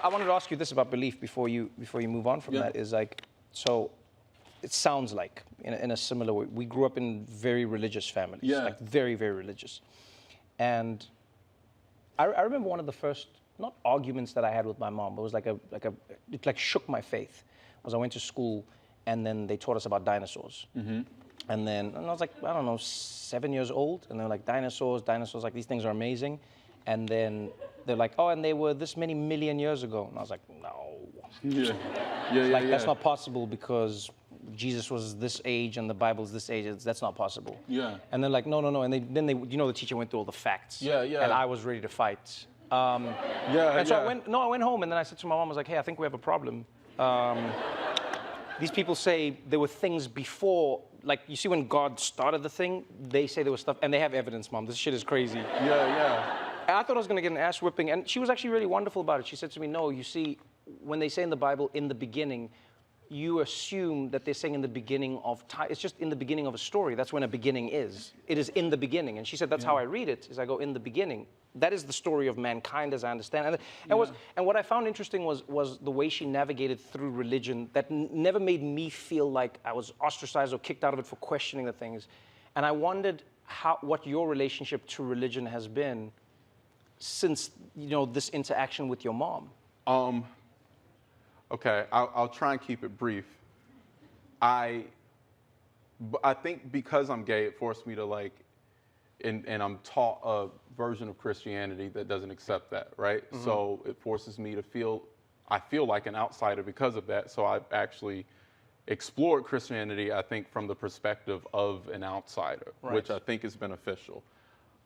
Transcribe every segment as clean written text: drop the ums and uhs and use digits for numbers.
I wanted to ask you this about belief before you move on from that. Is like, so it sounds like in a similar way, we grew up in very religious families, like very, very religious. And I remember one of the first, not arguments that I had with my mom, but it was it like shook my faith. Was I went to school and then they taught us about dinosaurs. And then I was like, I don't know, 7 years old, and they're like, dinosaurs, like these things are amazing. And then they're like, oh, and they were this many million years ago. And I was like, no. That's not possible because Jesus was this age and the Bible's this age. That's not possible. And they're like, no. And then they, the teacher went through all the facts. And I was ready to fight. So I went home, and then I said to my mom, I was like, hey, I think we have a problem. These people say there were things before, like, you see when God started the thing, they say there was stuff, and they have evidence, Mom. This shit is crazy. And I thought I was going to get an ass whipping, and she was actually really wonderful about it. She said to me, no, you see, when they say in the Bible, in the beginning, you assume that they're saying in the beginning of time. It's just in the beginning of a story. That's when a beginning is. It is in the beginning. And she said, that's how I read it, is I go, in the beginning. That is the story of mankind as I understand it. And what I found interesting was the way she navigated through religion that never made me feel like I was ostracized or kicked out of it for questioning the things. And I wondered what your relationship to religion has been since, this interaction with your mom. Okay, I'll try and keep it brief. I think because I'm gay, it forced me to and I'm taught a version of Christianity that doesn't accept that, right? So it forces me to I feel like an outsider because of that. So I've actually explored Christianity, I think, from the perspective of an outsider, which I think is beneficial.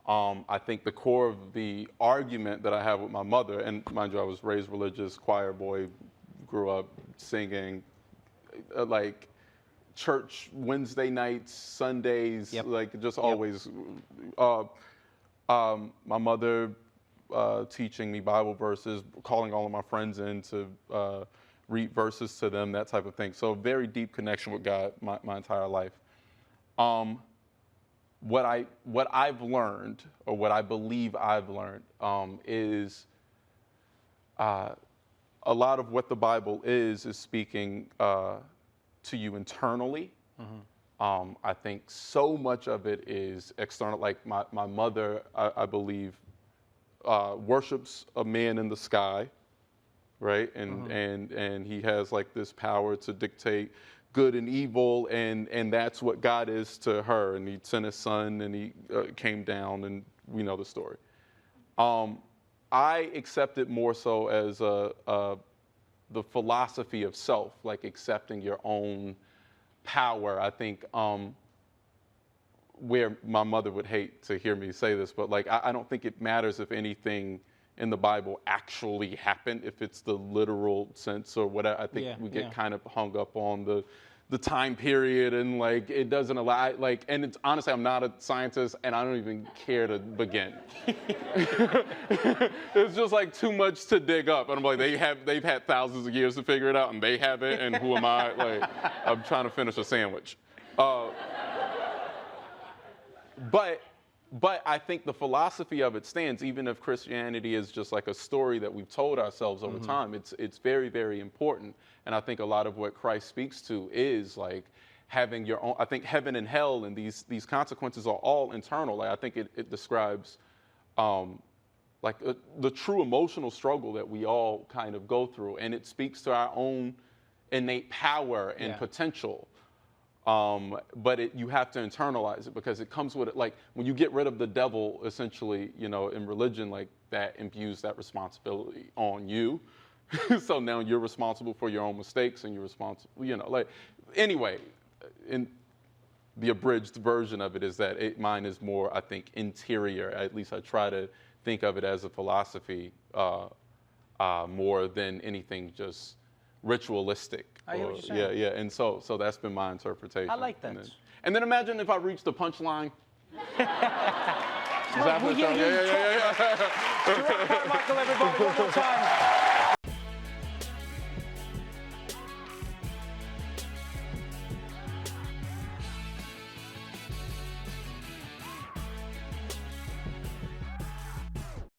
I think the core of the argument that I have with my mother, and mind you, I was raised religious, choir boy, grew up singing, like church Wednesday nights, Sundays, just always. My mother teaching me Bible verses, calling all of my friends in to read verses to them, that type of thing. So very deep connection with God my entire life. What I've learned, or what I believe I've learned, is a lot of what the Bible is speaking to you internally. I think so much of it is external. Like my mother, I believe, worships a man in the sky, right? And he has like this power to dictate good and evil, and that's what God is to her. And he sent his son, and he came down, and we know the story. I accept it more so as the philosophy of self, like accepting your own power. I think where my mother would hate to hear me say this, but like I don't think it matters if anything in the Bible actually happened, if it's the literal sense or whatever. I think we get kind of hung up on the time period, and like it doesn't allow, like, and it's honestly, I'm not a scientist and I don't even care to begin. It's just like too much to dig up, and I'm like, they've had thousands of years to figure it out, and they haven't, and who am I? Like, I'm trying to finish a sandwich. But I think the philosophy of it stands, even if Christianity is just like a story that we've told ourselves over time. It's very, very important. And I think a lot of what Christ speaks to is like having your own. I think heaven and hell and these consequences are all internal. Like I think it describes the true emotional struggle that we all kind of go through, and it speaks to our own innate power and potential. But you have to internalize it, because it comes with it. Like when you get rid of the devil, essentially, in religion, like that imbues that responsibility on you. So now you're responsible for your own mistakes, and you're responsible, anyway, in the abridged version of it is that mine is more, I think, interior. At least I try to think of it as a philosophy more than anything just ritualistic. I hear what you're saying. And so that's been my interpretation. I like that. And then imagine if I reached the punchline. Jerrod Carmichael, everybody, one more time.